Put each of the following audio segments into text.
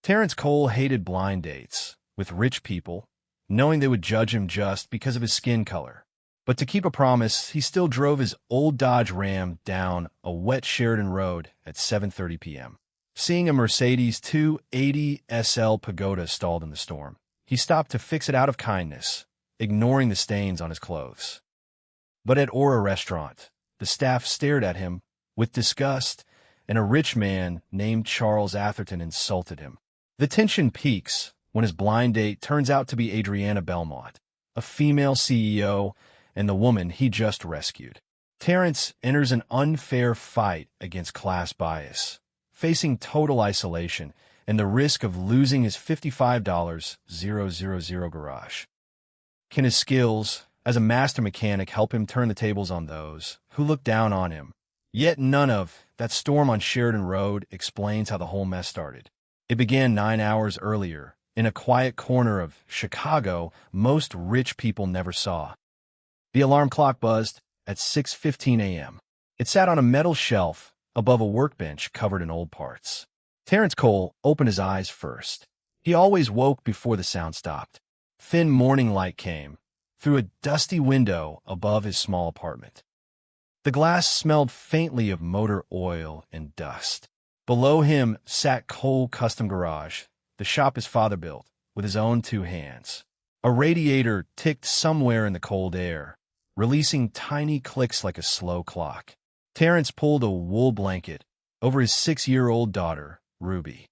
Terrence Cole hated blind dates with rich people, knowing they would judge him just because of his skin color. But to keep a promise, he still drove his old Dodge Ram down a wet Sheridan Road at 7:30 p.m. Seeing a Mercedes 280 SL Pagoda stalled in the storm, he stopped to fix it out of kindness, ignoring the stains on his clothes. But at Aura Restaurant, the staff stared at him with disgust, and a rich man named Charles Atherton insulted him. The tension peaks when his blind date turns out to be Adriana Belmont, a female CEO, and the woman he just rescued. Terrence enters an unfair fight against class bias, facing total isolation and the risk of losing his $55,000 garage. Can his skills as a master mechanic help him turn the tables on those who look down on him? Yet none of that storm on Sheridan Road explains how the whole mess started. It began 9 hours earlier, in a quiet corner of Chicago most rich people never saw. The alarm clock buzzed at 6:15 a.m. It sat on a metal shelf above a workbench covered in old parts. Terrence Cole opened his eyes first. He always woke before the sound stopped. Thin morning light came through a dusty window above his small apartment. The glass smelled faintly of motor oil and dust. Below him sat Cole Custom Garage, the shop his father built with his own 2 hands. A radiator ticked somewhere in the cold air, releasing tiny clicks like a slow clock. Terrence pulled a wool blanket over his 6-year-old daughter, Ruby.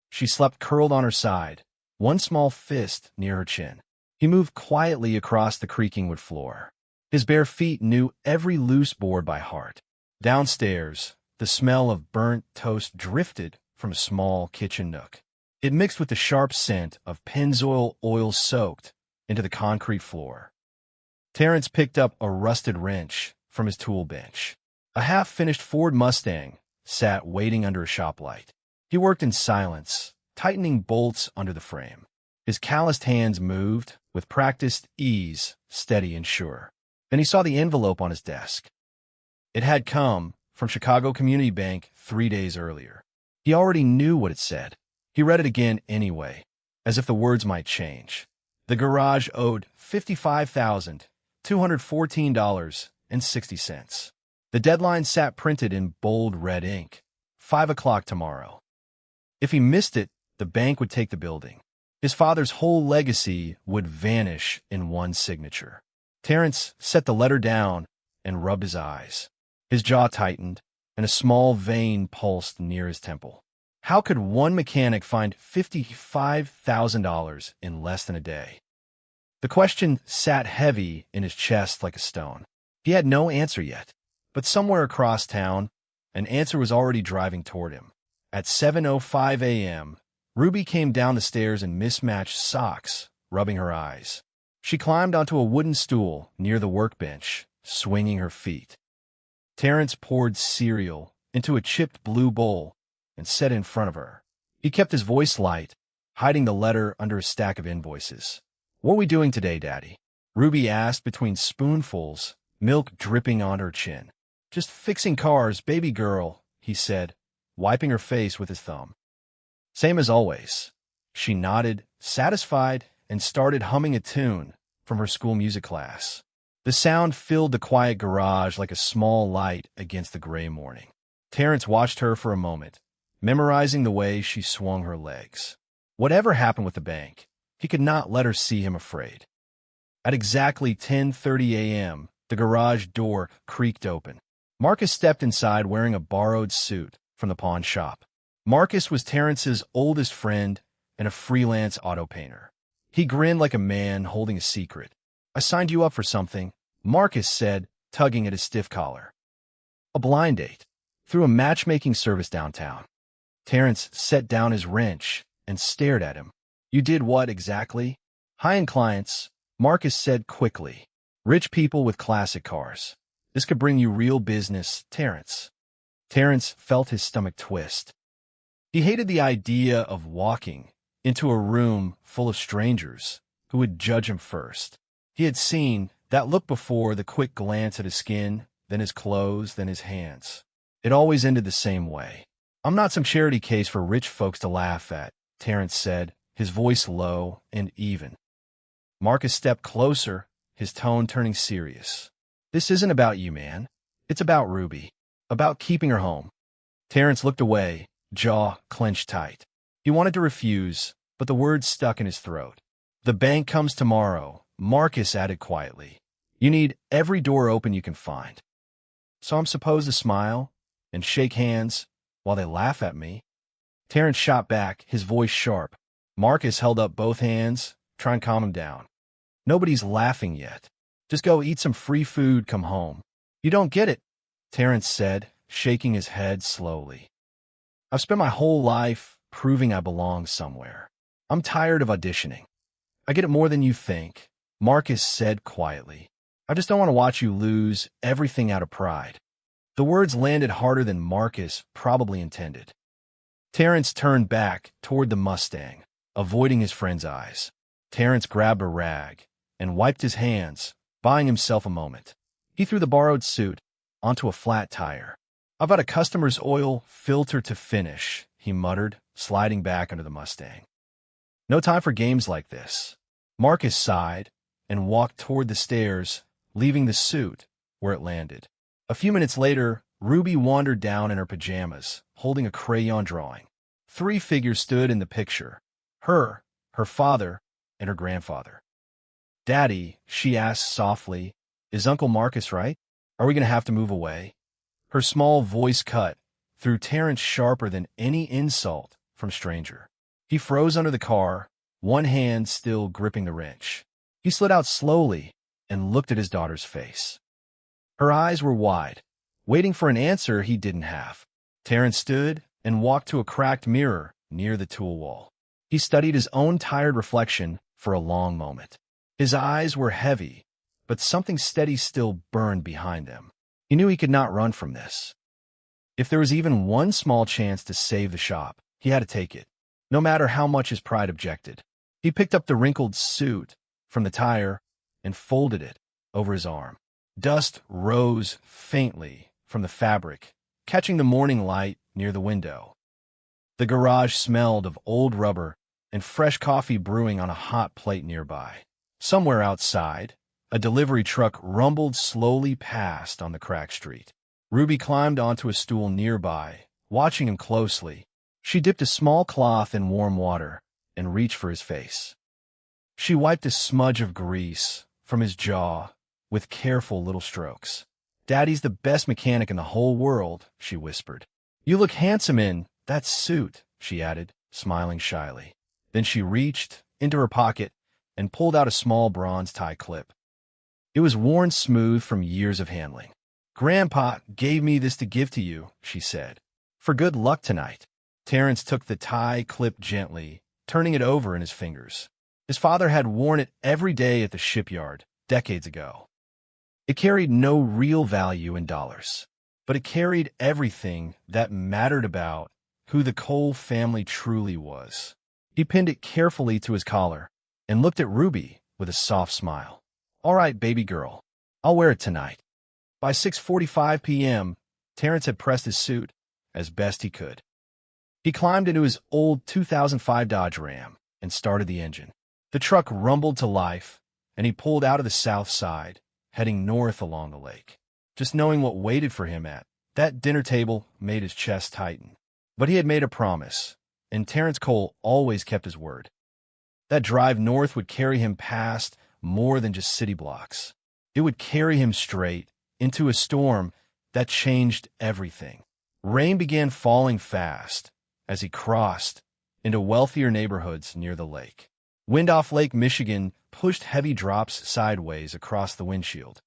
She slept curled on her side, one small fist near her chin. He moved quietly across the creaking wood floor. His bare feet knew every loose board by heart. Downstairs, the smell of burnt toast drifted from a small kitchen nook. It mixed with the sharp scent of Pennzoil oil soaked into the concrete floor. Terrence picked up a rusted wrench from his tool bench. A half-finished Ford Mustang sat waiting under a shop light. He worked in silence, tightening bolts under the frame. His calloused hands moved with practiced ease, steady and sure. Then he saw the envelope on his desk. It had come from Chicago Community Bank 3 days earlier. He already knew what it said. He read it again anyway, as if the words might change. The garage owed $55,214.60. The deadline sat printed in bold red ink. 5 o'clock tomorrow. If he missed it, the bank would take the building. His father's whole legacy would vanish in one signature. Terrence set the letter down and rubbed his eyes. His jaw tightened, and a small vein pulsed near his temple. How could one mechanic find $55,000 in less than a day? The question sat heavy in his chest like a stone. He had no answer yet, but somewhere across town, an answer was already driving toward him. At 7:05 a.m., Ruby came down the stairs in mismatched socks, rubbing her eyes. She climbed onto a wooden stool near the workbench, swinging her feet. Terrence poured cereal into a chipped blue bowl and set it in front of her. He kept his voice light, hiding the letter under a stack of invoices. "What are we doing today, Daddy?" Ruby asked between spoonfuls, milk dripping on her chin. "Just fixing cars, baby girl," he said, wiping her face with his thumb. "Same as always." She nodded, satisfied, and started humming a tune from her school music class. The sound filled the quiet garage like a small light against the gray morning. Terrence watched her for a moment, memorizing the way she swung her legs. Whatever happened with the bank, he could not let her see him afraid. At exactly 10:30 a.m., the garage door creaked open. Marcus stepped inside wearing a borrowed suit from the pawn shop. Marcus was Terrence's oldest friend and a freelance auto painter. He grinned like a man holding a secret. "I signed you up for something," Marcus said, tugging at his stiff collar. "A blind date through a matchmaking service downtown." Terrence set down his wrench and stared at him. "You did what exactly?" "High-end clients," Marcus said quickly. "Rich people with classic cars. This could bring you real business, Terrence." Terrence felt his stomach twist. He hated the idea of walking into a room full of strangers who would judge him first. He had seen that look before, the quick glance at his skin, then his clothes, then his hands. It always ended the same way. "I'm not some charity case for rich folks to laugh at," Terrence said, his voice low and even. Marcus stepped closer, his tone turning serious. This isn't about you, man. It's about Ruby. About keeping her home. Terrence looked away, jaw clenched tight. He wanted to refuse, but the words stuck in his throat. The bank comes tomorrow, Marcus added quietly. You need every door open you can find. So I'm supposed to smile and shake hands while they laugh at me? Terrence shot back, his voice sharp. Marcus held up both hands, trying to calm him down. Nobody's laughing yet. Just go eat some free food, come home. You don't get it, Terrence said, shaking his head slowly. I've spent my whole life proving I belong somewhere. I'm tired of auditioning. I get it more than you think, Marcus said quietly. I just don't want to watch you lose everything out of pride. The words landed harder than Marcus probably intended. Terrence turned back toward the Mustang, avoiding his friend's eyes. Terrence grabbed a rag and wiped his hands, buying himself a moment. He threw the borrowed suit onto a flat tire. I've got a customer's oil filter to finish, he muttered, sliding back under the Mustang. No time for games like this. Marcus sighed and walked toward the stairs, leaving the suit where it landed. A few minutes later, Ruby wandered down in her pajamas, holding a crayon drawing. 3 figures stood in the picture. Her father, and her grandfather. Daddy, she asked softly, is Uncle Marcus right? Are we going to have to move away? Her small voice cut through Terrence sharper than any insult from stranger. He froze under the car, one hand still gripping the wrench. He slid out slowly and looked at his daughter's face. Her eyes were wide, waiting for an answer he didn't have. Terrence stood and walked to a cracked mirror near the tool wall. He studied his own tired reflection for a long moment. His eyes were heavy, but something steady still burned behind them. He knew he could not run from this. If there was even one small chance to save the shop, he had to take it, no matter how much his pride objected. He picked up the wrinkled suit from the tire and folded it over his arm. Dust rose faintly from the fabric, catching the morning light near the window. The garage smelled of old rubber and fresh coffee brewing on a hot plate nearby. Somewhere outside, a delivery truck rumbled slowly past on the cracked street. Ruby climbed onto a stool nearby, watching him closely. She dipped a small cloth in warm water and reached for his face. She wiped a smudge of grease from his jaw with careful little strokes. Daddy's the best mechanic in the whole world, she whispered. You look handsome in that suit, she added, smiling shyly. Then she reached into her pocket and pulled out a small bronze tie clip. It was worn smooth from years of handling. Grandpa gave me this to give to you, she said. For good luck tonight. Terrence took the tie clip gently, turning it over in his fingers. His father had worn it every day at the shipyard, decades ago. It carried no real value in dollars, but it carried everything that mattered about who the Cole family truly was. He pinned it carefully to his collar and looked at Ruby with a soft smile. All right, baby girl, I'll wear it tonight. By 6:45 p.m., Terrence had pressed his suit as best he could. He climbed into his old 2005 Dodge Ram and started the engine. The truck rumbled to life, and he pulled out of the south side, heading north along the lake. Just knowing what waited for him at that dinner table made his chest tighten. But he had made a promise, and Terrence Cole always kept his word. That drive north would carry him past more than just city blocks. It would carry him straight into a storm that changed everything. Rain began falling fast as he crossed into wealthier neighborhoods near the lake. Wind off Lake Michigan pushed heavy drops sideways across the windshield.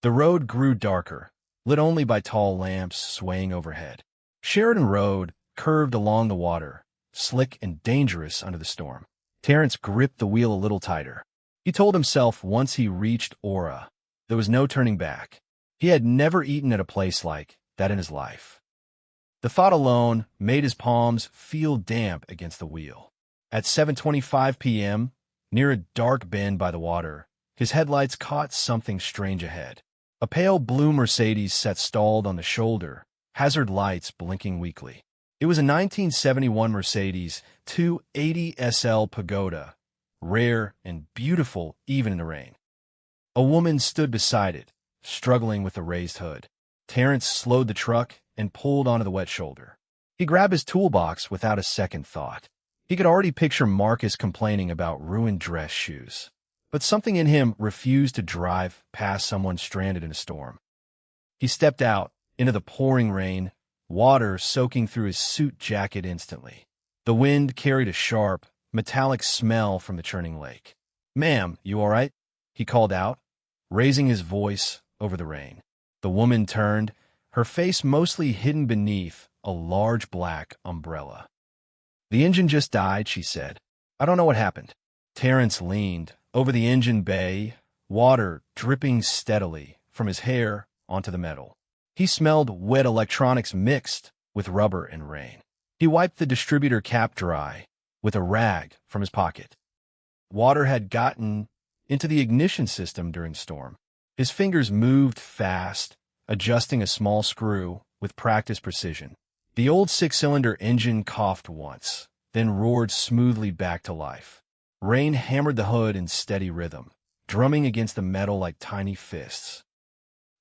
The road grew darker, lit only by tall lamps swaying overhead. Sheridan Road curved along the water, slick and dangerous under the storm. Terrence gripped the wheel a little tighter. He told himself once he reached Aura, there was no turning back. He had never eaten at a place like that in his life. The thought alone made his palms feel damp against the wheel. At 7:25 p.m., near a dark bend by the water, his headlights caught something strange ahead. A pale blue Mercedes sat stalled on the shoulder, hazard lights blinking weakly. It was a 1971 Mercedes 280 SL Pagoda, rare and beautiful even in the rain. A woman stood beside it, struggling with the raised hood. Terrence slowed the truck and pulled onto the wet shoulder. He grabbed his toolbox without a second thought. He could already picture Marcus complaining about ruined dress shoes. But something in him refused to drive past someone stranded in a storm. He stepped out into the pouring rain, water soaking through his suit jacket instantly. The wind carried a sharp, metallic smell from the churning lake. "Ma'am, you all right?" he called out, raising his voice over the rain. The woman turned, her face mostly hidden beneath a large black umbrella. "The engine just died," she said. "I don't know what happened." Terrence leaned over the engine bay, water dripping steadily from his hair onto the metal. He smelled wet electronics mixed with rubber and rain. He wiped the distributor cap dry with a rag from his pocket. Water had gotten into the ignition system during the storm. His fingers moved fast, adjusting a small screw with practiced precision. The old six-cylinder engine coughed once, then roared smoothly back to life. Rain hammered the hood in steady rhythm, drumming against the metal like tiny fists.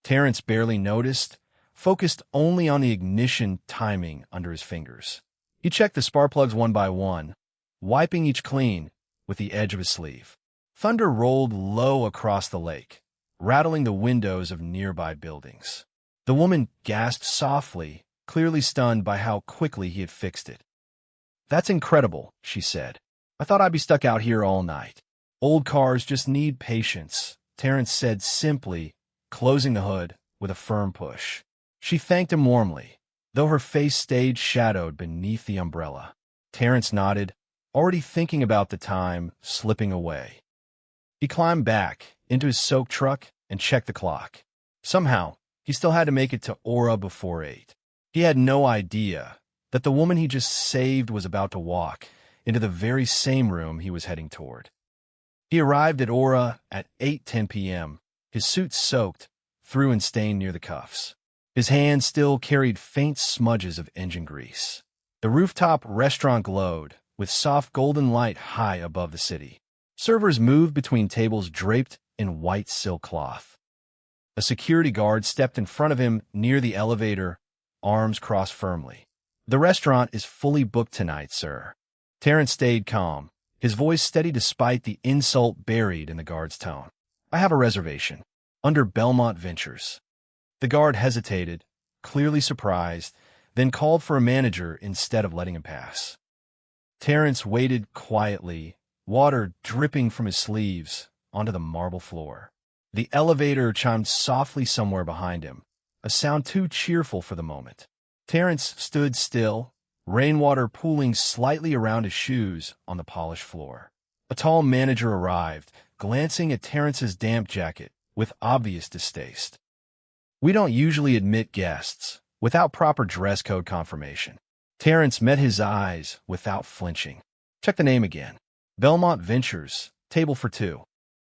Terrence barely noticed, focused only on the ignition timing under his fingers. He checked the spark plugs one by one, wiping each clean with the edge of his sleeve. Thunder rolled low across the lake, rattling the windows of nearby buildings. The woman gasped softly, clearly stunned by how quickly he had fixed it. "That's incredible," she said. "I thought I'd be stuck out here all night." "Old cars just need patience," Terrence said simply, closing the hood with a firm push. She thanked him warmly, though her face stayed shadowed beneath the umbrella. Terrence nodded, already thinking about the time slipping away. He climbed back into his soaked truck and checked the clock. Somehow, he still had to make it to Aura before 8. He had no idea that the woman he just saved was about to walk into the very same room he was heading toward. He arrived at Aura at 8:10 p.m., his suit soaked through and stained near the cuffs. His hands still carried faint smudges of engine grease. The rooftop restaurant glowed, with soft golden light high above the city. Servers moved between tables draped in white silk cloth. A security guard stepped in front of him near the elevator, arms crossed firmly. "The restaurant is fully booked tonight, sir." Terrence stayed calm, his voice steady despite the insult buried in the guard's tone. "I have a reservation. Under Belmont Ventures." The guard hesitated, clearly surprised, then called for a manager instead of letting him pass. Terrence waited quietly, water dripping from his sleeves onto the marble floor. The elevator chimed softly somewhere behind him, a sound too cheerful for the moment. Terrence stood still, rainwater pooling slightly around his shoes on the polished floor. A tall manager arrived, glancing at Terrence's damp jacket with obvious distaste. "We don't usually admit guests without proper dress code confirmation." Terrence met his eyes without flinching. "Check the name again. Belmont Ventures, table for 2.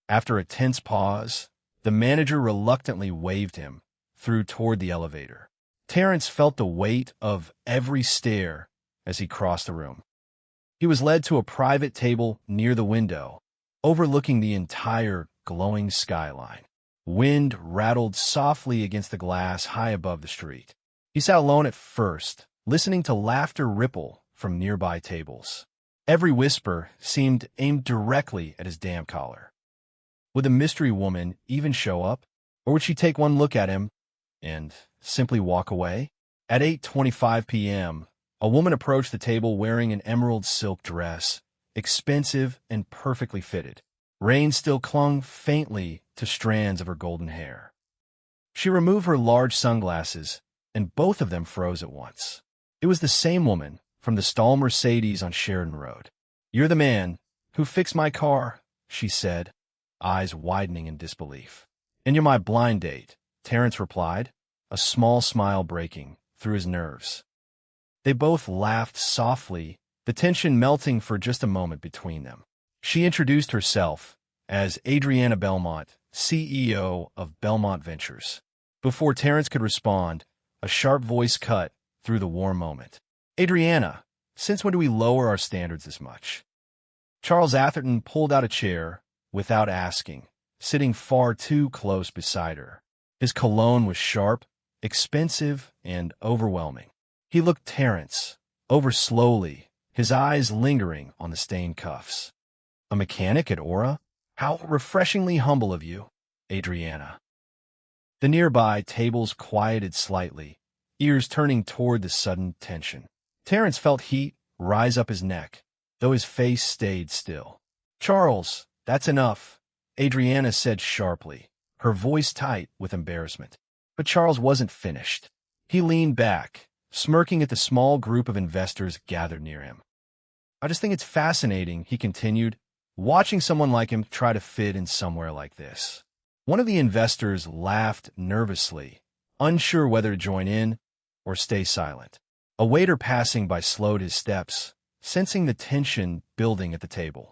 After a tense pause, the manager reluctantly waved him through toward the elevator. Terrence felt the weight of every stare as he crossed the room. He was led to a private table near the window, overlooking the entire glowing skyline. Wind rattled softly against the glass high above the street. He sat alone at first, listening to laughter ripple from nearby tables. Every whisper seemed aimed directly at his damp collar. Would the mystery woman even show up, or would she take one look at him and simply walk away? At 8:25 p.m., a woman approached the table wearing an emerald silk dress, expensive and perfectly fitted. Rain still clung faintly to strands of her golden hair. She removed her large sunglasses, and both of them froze at once. It was the same woman from the stall Mercedes on Sheridan Road. "You're the man who fixed my car," she said, eyes widening in disbelief. "And you're my blind date," Terrence replied, a small smile breaking through his nerves. They both laughed softly, the tension melting for just a moment between them. She introduced herself as Adriana Belmont, CEO of Belmont Ventures. Before Terrence could respond, a sharp voice cut through the warm moment. Adriana, since when do we lower our standards this much? Charles Atherton pulled out a chair without asking, sitting far too close beside her. His cologne was sharp, expensive, and overwhelming. He looked Terence over slowly, his eyes lingering on the stained cuffs. A mechanic at Aura? How refreshingly humble of you, Adriana. The nearby tables quieted slightly, ears turning toward the sudden tension. Terence felt heat rise up his neck, though his face stayed still. Charles, that's enough, Adriana said sharply, her voice tight with embarrassment. But Charles wasn't finished. He leaned back, smirking at the small group of investors gathered near him. I just think it's fascinating, he continued, watching someone like him try to fit in somewhere like this. One of the investors laughed nervously, unsure whether to join in or stay silent. A waiter passing by slowed his steps, sensing the tension building at the table.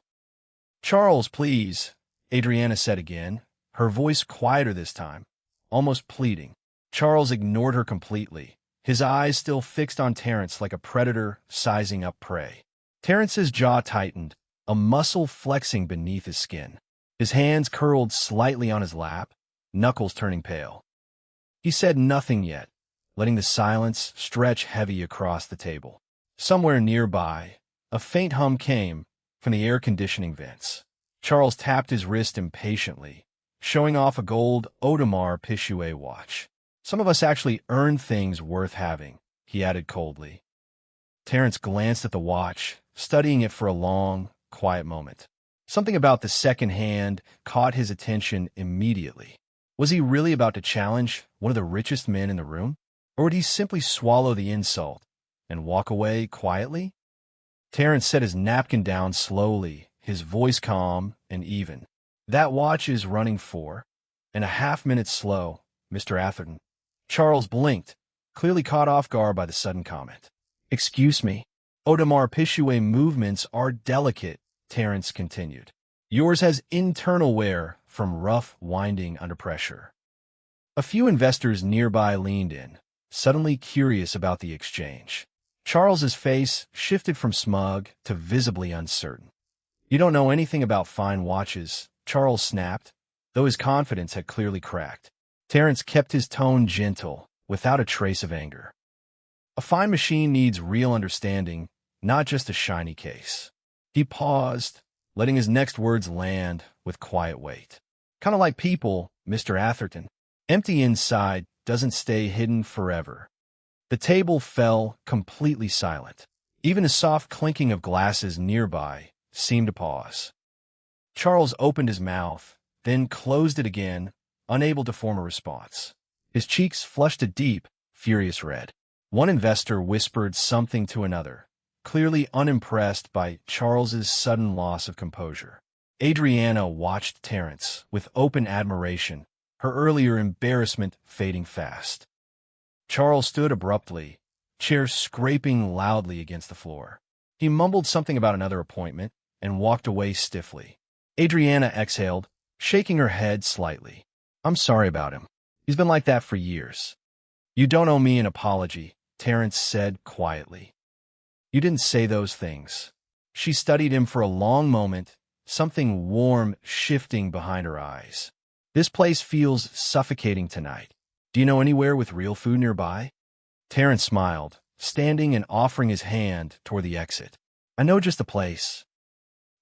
Charles, please, Adriana said again, her voice quieter this time, almost pleading. Charles ignored her completely, his eyes still fixed on Terence like a predator sizing up prey. Terence's jaw tightened, a muscle flexing beneath his skin. His hands curled slightly on his lap, knuckles turning pale. He said nothing yet, letting the silence stretch heavy across the table. Somewhere nearby, a faint hum came from the air conditioning vents. Charles tapped his wrist impatiently, showing off a gold Audemars Piguet watch. Some of us actually earn things worth having, he added coldly. Terence glanced at the watch, studying it for a long, quiet moment. Something about the second hand caught his attention immediately. Was he really about to challenge one of the richest men in the room? Or would he simply swallow the insult and walk away quietly? Terence set his napkin down slowly, his voice calm and even. That watch is running 4.5 minutes slow, Mr. Atherton. Charles blinked, clearly caught off guard by the sudden comment. Excuse me. Audemars Piguet movements are delicate, Terence continued. Yours has internal wear from rough winding under pressure. A few investors nearby leaned in, suddenly curious about the exchange. Charles's face shifted from smug to visibly uncertain. You don't know anything about fine watches, Charles snapped, though his confidence had clearly cracked. Terence kept his tone gentle, without a trace of anger. A fine machine needs real understanding, not just a shiny case. He paused, letting his next words land with quiet weight. Kind of like people, Mr. Atherton. Empty inside doesn't stay hidden forever. The table fell completely silent. Even a soft clinking of glasses nearby seemed to pause. Charles opened his mouth, then closed it again, unable to form a response. His cheeks flushed a deep, furious red. One investor whispered something to another, clearly unimpressed by Charles's sudden loss of composure. Adriana watched Terence with open admiration, her earlier embarrassment fading fast. Charles stood abruptly, chair scraping loudly against the floor. He mumbled something about another appointment and walked away stiffly. Adriana exhaled, shaking her head slightly. I'm sorry about him. He's been like that for years. You don't owe me an apology, Terence said quietly. You didn't say those things. She studied him for a long moment, something warm shifting behind her eyes. This place feels suffocating tonight. Do you know anywhere with real food nearby? Terence smiled, standing and offering his hand toward the exit. I know just the place.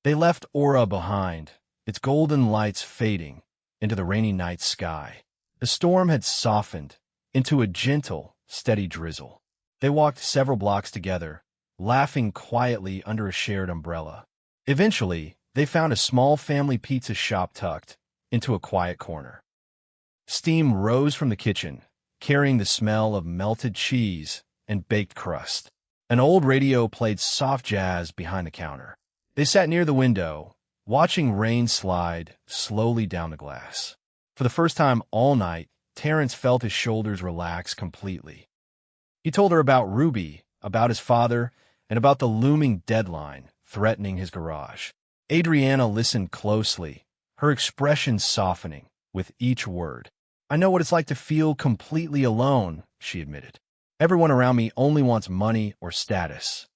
They left Aura behind, its golden lights fading into the rainy night sky. The storm had softened into a gentle, steady drizzle. They walked several blocks together, laughing quietly under a shared umbrella. Eventually, they found a small family pizza shop tucked into a quiet corner. Steam rose from the kitchen, carrying the smell of melted cheese and baked crust. An old radio played soft jazz behind the counter. They sat near the window, watching rain slide slowly down the glass. For the first time all night, Terence felt his shoulders relax completely. He told her about Ruby, about his father, and about the looming deadline threatening his garage. Adriana listened closely, her expression softening with each word. I know what it's like to feel completely alone, she admitted. Everyone around me only wants money or status.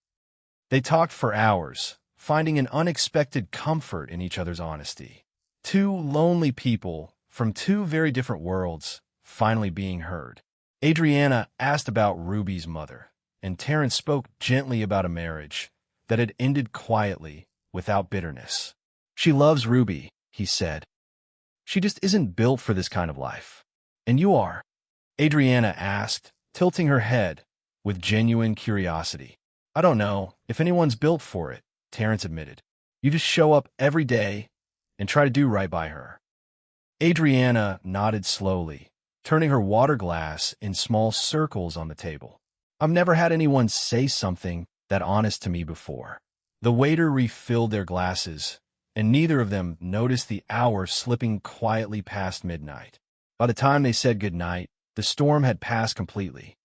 They talked for hours, finding an unexpected comfort in each other's honesty. Two lonely people from two very different worlds finally being heard. Adriana asked about Ruby's mother, and Terrence spoke gently about a marriage that had ended quietly, without bitterness. She loves Ruby, he said. She just isn't built for this kind of life. And you are? Adriana asked, tilting her head with genuine curiosity. I don't know if anyone's built for it, Terrence admitted. You just show up every day and try to do right by her. Adriana nodded slowly, turning her water glass in small circles on the table. I've never had anyone say something that honest to me before. The waiter refilled their glasses, and neither of them noticed the hour slipping quietly past midnight. By the time they said goodnight, the storm had passed completely.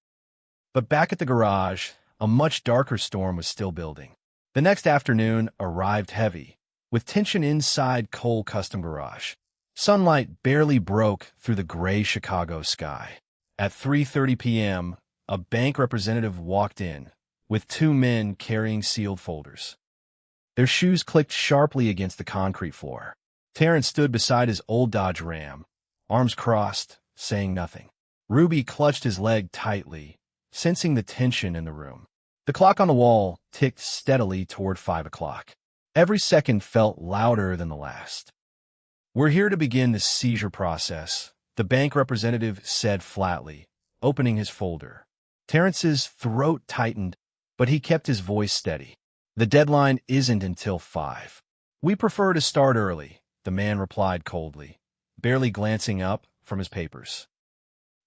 But back at the garage, a much darker storm was still building. The next afternoon arrived heavy, with tension inside Cole Custom Garage. Sunlight barely broke through the gray Chicago sky. At 3:30 p.m., a bank representative walked in, with two men carrying sealed folders. Their shoes clicked sharply against the concrete floor. Terrence stood beside his old Dodge Ram, arms crossed, saying nothing. Ruby clutched his leg tightly, sensing the tension in the room. The clock on the wall ticked steadily toward 5 o'clock. Every second felt louder than the last. We're here to begin the seizure process, the bank representative said flatly, opening his folder. Terrence's throat tightened, but he kept his voice steady. The deadline isn't until 5. We prefer to start early, the man replied coldly, barely glancing up from his papers.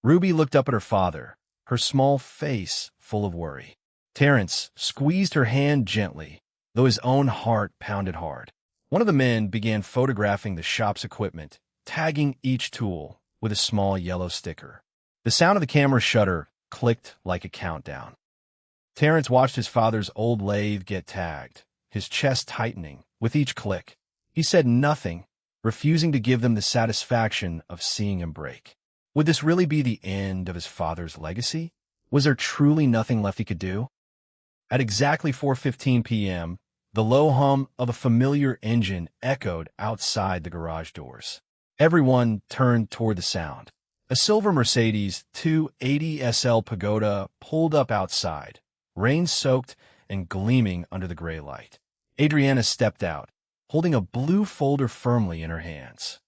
Ruby looked up at her father, her small face full of worry. Terrence squeezed her hand gently, though his own heart pounded hard. One of the men began photographing the shop's equipment, tagging each tool with a small yellow sticker. The sound of the camera shutter clicked like a countdown. Terrence watched his father's old lathe get tagged, his chest tightening with each click. He said nothing, refusing to give them the satisfaction of seeing him break. Would this really be the end of his father's legacy? Was there truly nothing left he could do? At exactly 4:15 p.m., the low hum of a familiar engine echoed outside the garage doors. Everyone turned toward the sound. A silver Mercedes 280 SL Pagoda pulled up outside, rain-soaked and gleaming under the gray light. Adriana stepped out, holding a blue folder firmly in her hands.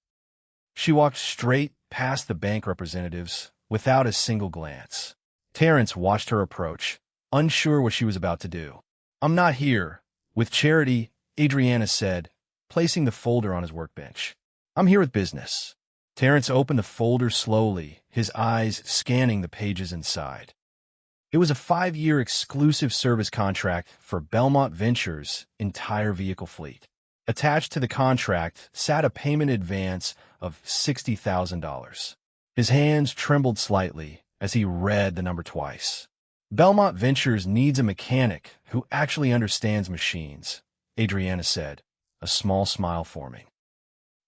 She walked straight past the bank representatives without a single glance. Terrence watched her approach, unsure what she was about to do. I'm not here with charity, Adriana said, placing the folder on his workbench. I'm here with business. Terrence opened the folder slowly, his eyes scanning the pages inside. It was a 5-year exclusive service contract for Belmont Ventures' entire vehicle fleet. Attached to the contract sat a payment advance of $60,000. His hands trembled slightly as he read the number twice. Belmont Ventures needs a mechanic who actually understands machines, Adriana said, a small smile forming.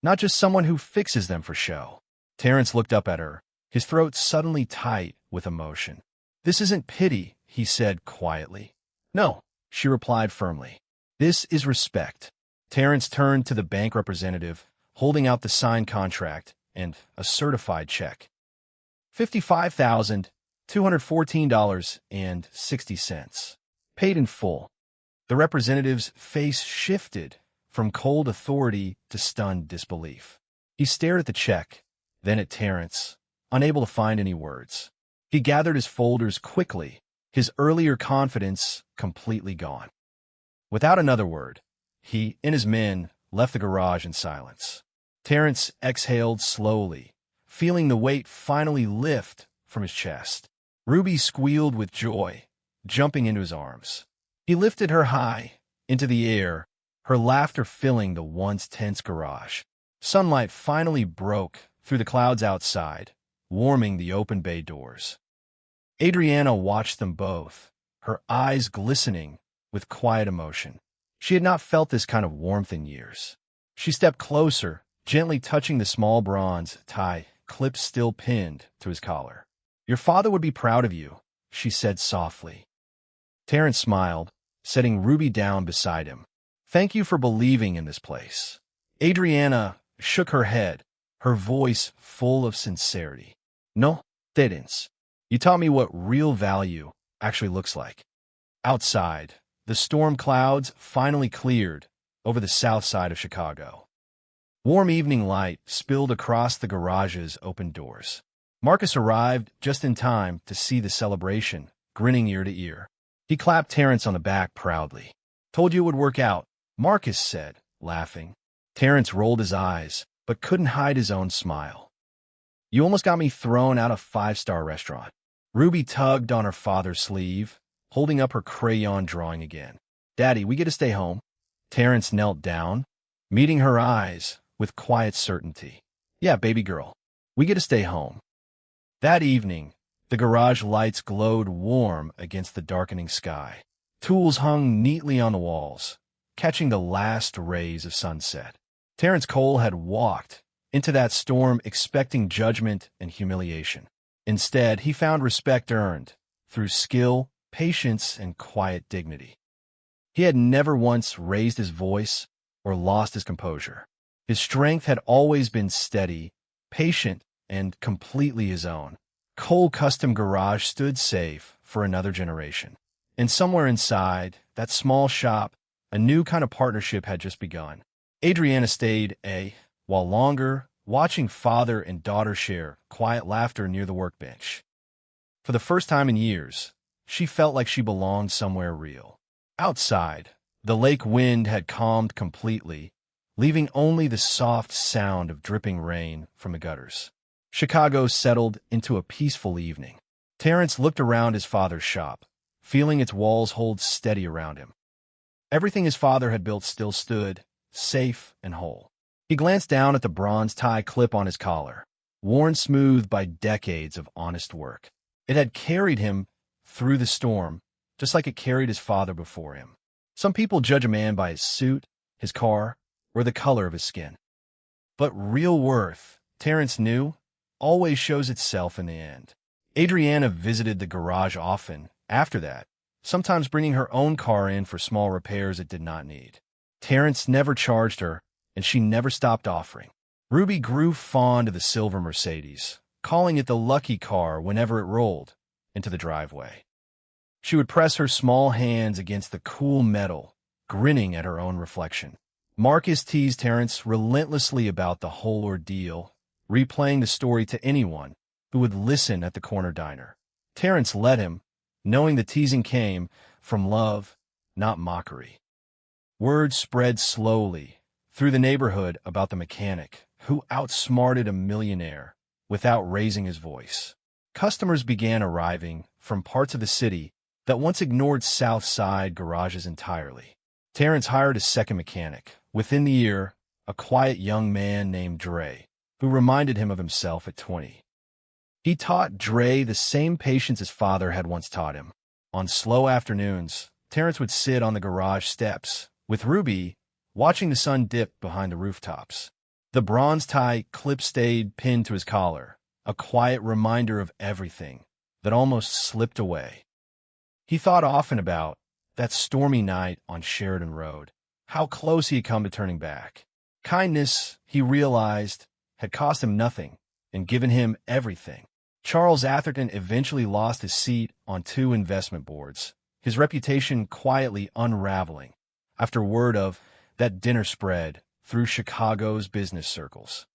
Not just someone who fixes them for show. Terrence looked up at her, his throat suddenly tight with emotion. This isn't pity, he said quietly. No, she replied firmly. This is respect. Terrence turned to the bank representative, holding out the signed contract and a certified check. $55,214.60. Paid in full. The representative's face shifted from cold authority to stunned disbelief. He stared at the check, then at Terrence, unable to find any words. He gathered his folders quickly, his earlier confidence completely gone. Without another word, he and his men left the garage in silence. Terrence exhaled slowly, feeling the weight finally lift from his chest. Ruby squealed with joy, jumping into his arms. He lifted her high into the air, her laughter filling the once tense garage. Sunlight finally broke through the clouds outside, warming the open bay doors. Adriana watched them both, her eyes glistening with quiet emotion. She had not felt this kind of warmth in years. She stepped closer, gently touching the small bronze tie clip still pinned to his collar. Your father would be proud of you, she said softly. Terrence smiled, setting Ruby down beside him. Thank you for believing in this place. Adriana shook her head, her voice full of sincerity. No, didn't. You taught me what real value actually looks like. Outside, the storm clouds finally cleared over the south side of Chicago. Warm evening light spilled across the garage's open doors. Marcus arrived just in time to see the celebration, grinning ear to ear. He clapped Terrence on the back proudly. Told you it would work out, Marcus said, laughing. Terrence rolled his eyes, but couldn't hide his own smile. You almost got me thrown out of a five-star restaurant. Ruby tugged on her father's sleeve, holding up her crayon drawing again. Daddy, we get to stay home. Terrence knelt down, meeting her eyes with quiet certainty. Yeah, baby girl, we get to stay home. That evening, the garage lights glowed warm against the darkening sky. Tools hung neatly on the walls, catching the last rays of sunset. Terrence Cole had walked into that storm expecting judgment and humiliation. Instead, he found respect earned through skill, patience, and quiet dignity. He had never once raised his voice or lost his composure. His strength had always been steady, patient, and completely his own. Cole Custom Garage stood safe for another generation. And somewhere inside that small shop, a new kind of partnership had just begun. Adriana stayed while longer, watching father and daughter share quiet laughter near the workbench. For the first time in years, she felt like she belonged somewhere real. Outside, the lake wind had calmed completely, leaving only the soft sound of dripping rain from the gutters. Chicago settled into a peaceful evening. Terrence looked around his father's shop, feeling its walls hold steady around him. Everything his father had built still stood, safe and whole. He glanced down at the bronze tie clip on his collar, worn smooth by decades of honest work. It had carried him through the storm, just like it carried his father before him. Some people judge a man by his suit, his car, or the color of his skin. But real worth, Terrence knew, always shows itself in the end. Adriana visited the garage often after that, sometimes bringing her own car in for small repairs it did not need. Terrence never charged her, and she never stopped offering. Ruby grew fond of the silver Mercedes, calling it the lucky car whenever it rolled into the driveway. She would press her small hands against the cool metal, grinning at her own reflection. Marcus teased Terrence relentlessly about the whole ordeal, replaying the story to anyone who would listen at the corner diner. Terrence let him, knowing the teasing came from love, not mockery. Word spread slowly through the neighborhood about the mechanic who outsmarted a millionaire without raising his voice. Customers began arriving from parts of the city that once ignored South Side garages entirely. Terrence hired a second mechanic. Within the year, a quiet young man named Dre, who reminded him of himself at 20. He taught Dre the same patience his father had once taught him. On slow afternoons, Terrence would sit on the garage steps with Ruby, watching the sun dip behind the rooftops. The bronze tie clip stayed pinned to his collar, a quiet reminder of everything that almost slipped away. He thought often about that stormy night on Sheridan Road, how close he had come to turning back. Kindness, he realized, had cost him nothing and given him everything. Charles Atherton eventually lost his seat on 2 investment boards, his reputation quietly unraveling after word of that dinner spread through Chicago's business circles.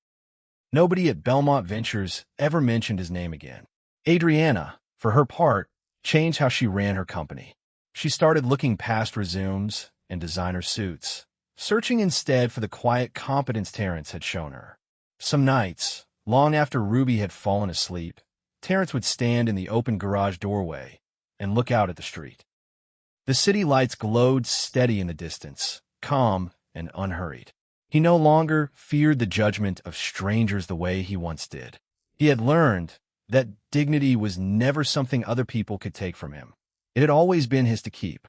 Nobody at Belmont Ventures ever mentioned his name again. Adriana, for her part, changed how she ran her company. She started looking past resumes and designer suits, searching instead for the quiet competence Terrence had shown her. Some nights, long after Ruby had fallen asleep, Terrence would stand in the open garage doorway and look out at the street. The city lights glowed steady in the distance, calm and unhurried. He no longer feared the judgment of strangers the way he once did. He had learned that dignity was never something other people could take from him. It had always been his to keep.